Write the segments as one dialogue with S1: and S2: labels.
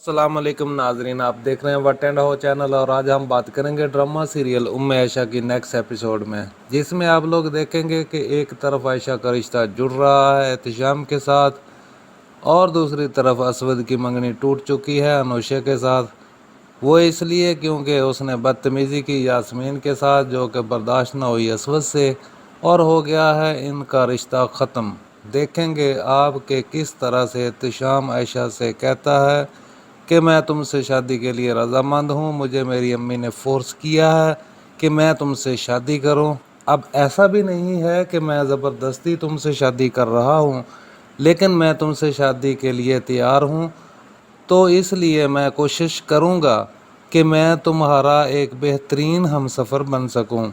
S1: अस्सलाम वालेकुम नाजरीन, आप देख रहे हैं वट एंड हो चैनल। और आज हम बात करेंगे ड्रामा सीरियल उम्मे आयशा की नेक्स्ट एपिसोड में, जिसमें आप लोग देखेंगे कि एक तरफ आयशा का रिश्ता जुड़ रहा है एहतशाम के साथ और दूसरी तरफ असवद की मंगनी टूट चुकी है अनोशे के साथ। वो इसलिए क्योंकि उसने बदतमीज़ी की यास्मीन के साथ, जो कि बर्दाश्त न हुई असवद से, और हो गया है इनका रिश्ता ख़त्म। देखेंगे आप कि किस तरह से एहतशाम आयशा से कहता है कि मैं तुमसे शादी के लिए रज़ामंद हूँ, मुझे मेरी अम्मी ने फ़ोर्स किया है कि मैं तुमसे शादी करूँ। अब ऐसा भी नहीं है कि मैं ज़बरदस्ती तुमसे शादी कर रहा हूँ, लेकिन मैं तुमसे शादी के लिए तैयार हूँ, तो इसलिए मैं कोशिश करूँगा कि मैं तुम्हारा एक बेहतरीन हमसफ़र बन सकूँ।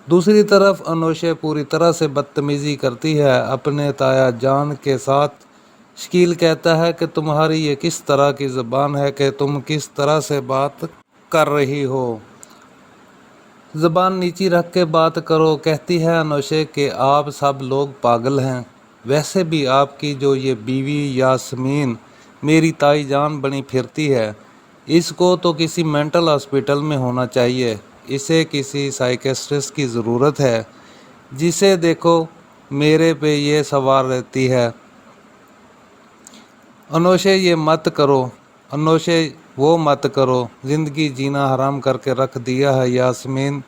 S1: दूसरी तरफ अनोशे पूरी तरह से बदतमीज़ी करती है अपने ताया जान के साथ। शकील कहता है कि तुम्हारी ये किस तरह की ज़बान है कि तुम किस तरह से बात कर रही हो, ज़बान नीची रख के बात करो। कहती है अनोशे कि आप सब लोग पागल हैं, वैसे भी आपकी जो ये बीवी यास्मीन मेरी ताई जान बनी फिरती है, इसको तो किसी मेंटल हॉस्पिटल में होना चाहिए। इसे किसी साइकेट्रिस्ट की ज़रूरत है। जिसे देखो मेरे पे ये सवार रहती है। अनोशे ये मत करो, अनोशे वो मत करो, ज़िंदगी जीना हराम करके रख दिया है यास्मीन।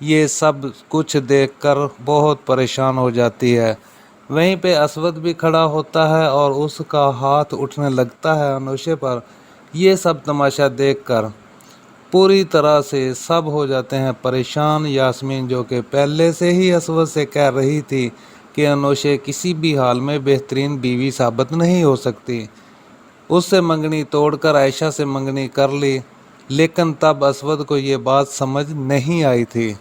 S1: ये सब कुछ देखकर बहुत परेशान हो जाती है। वहीं पे असवद भी खड़ा होता है और उसका हाथ उठने लगता है अनोशे पर। ये सब तमाशा देखकर पूरी तरह से सब हो जाते हैं परेशान। यास्मीन, जो कि पहले से ही असवद से कह रही थी कि अनोशे किसी भी हाल में बेहतरीन बीवी साबित नहीं हो सकती, उससे मंगनी तोड़कर आयशा से मंगनी कर ली। लेकिन तब असवद को ये बात समझ नहीं आई थी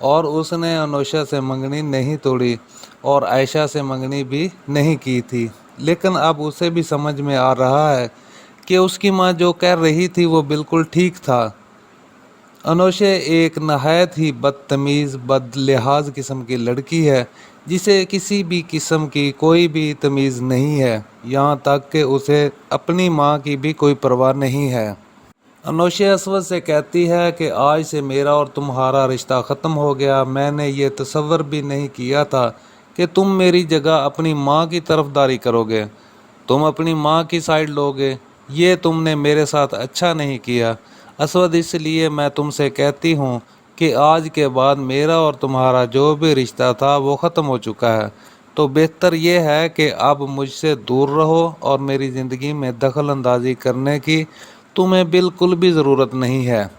S1: और उसने अनोशा से मंगनी नहीं तोड़ी और आयशा से मंगनी भी नहीं की थी। लेकिन अब उसे भी समझ में आ रहा है कि उसकी माँ जो कह रही थी वो बिल्कुल ठीक था। अनोशे एक नहायत ही बदतमीज़ बदलिहाज किस्म की लड़की है, जिसे किसी भी किस्म की कोई भी तमीज़ नहीं है, यहाँ तक कि उसे अपनी माँ की भी कोई परवाह नहीं है। अनोशे असवद से कहती है कि आज से मेरा और तुम्हारा रिश्ता ख़त्म हो गया। मैंने ये तसव्वुर भी नहीं किया था कि तुम मेरी जगह अपनी माँ की तरफदारी करोगे, तुम अपनी माँ की साइड लोगे। ये तुमने मेरे साथ अच्छा नहीं किया असवद, इसलिए मैं तुमसे कहती हूँ कि आज के बाद मेरा और तुम्हारा जो भी रिश्ता था वो ख़त्म हो चुका है। तो बेहतर ये है कि अब मुझसे दूर रहो और मेरी ज़िंदगी में दखल अंदाज़ी करने की तुम्हें बिल्कुल भी ज़रूरत नहीं है।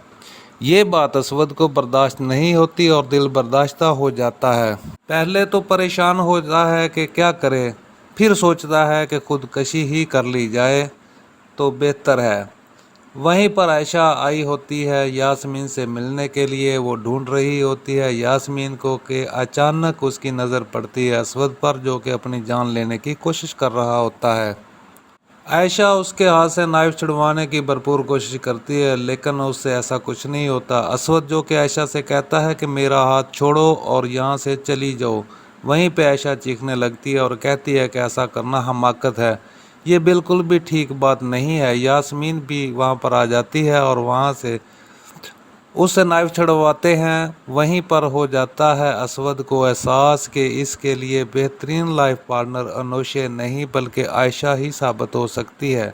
S1: ये बात असवद को बर्दाश्त नहीं होती और दिल बर्दाश्ता हो जाता है। पहले तो परेशान होता है कि क्या करे, फिर सोचता है कि खुदकशी ही कर ली जाए तो बेहतर है। वहीं पर आयशा आई होती है यास्मीन से मिलने के लिए। वो ढूंढ रही होती है यास्मीन को कि अचानक उसकी नज़र पड़ती है असवद पर, जो कि अपनी जान लेने की कोशिश कर रहा होता है। आयशा उसके हाथ से नाइफ छुड़वाने की भरपूर कोशिश करती है, लेकिन उससे ऐसा कुछ नहीं होता। असवद, जो कि आयशा से कहता है कि मेरा हाथ छोड़ो और यहाँ से चली जाओ, वहीं पे आयशा चीखने लगती है और कहती है कि ऐसा करना हमाकत है, ये बिल्कुल भी ठीक बात नहीं है। यास्मीन भी वहाँ पर आ जाती है और वहाँ से उससे नाइफ छुड़वाते हैं। वहीं पर हो जाता है असवद को एहसास कि इसके लिए बेहतरीन लाइफ पार्टनर अनोशे नहीं बल्कि आयशा ही साबित हो सकती है।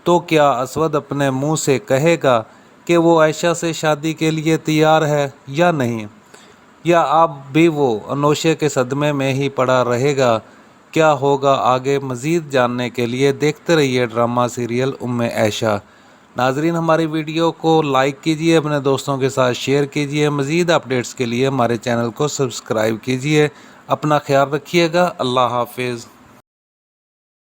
S1: तो क्या असवद अपने मुंह से कहेगा कि वो आयशा से शादी के लिए तैयार है या नहीं, या अब भी वो अनोशे के सदमे में ही पड़ा रहेगा? क्या होगा आगे, मज़ीद जानने के लिए देखते रहिए ड्रामा सीरियल उम्मे आयशा। नाजरीन, हमारी वीडियो को लाइक कीजिए, अपने दोस्तों के साथ शेयर कीजिए। मज़ीद अपडेट्स के लिए हमारे चैनल को सब्सक्राइब कीजिए। अपना ख्याल रखिएगा। अल्लाह हाफिज़।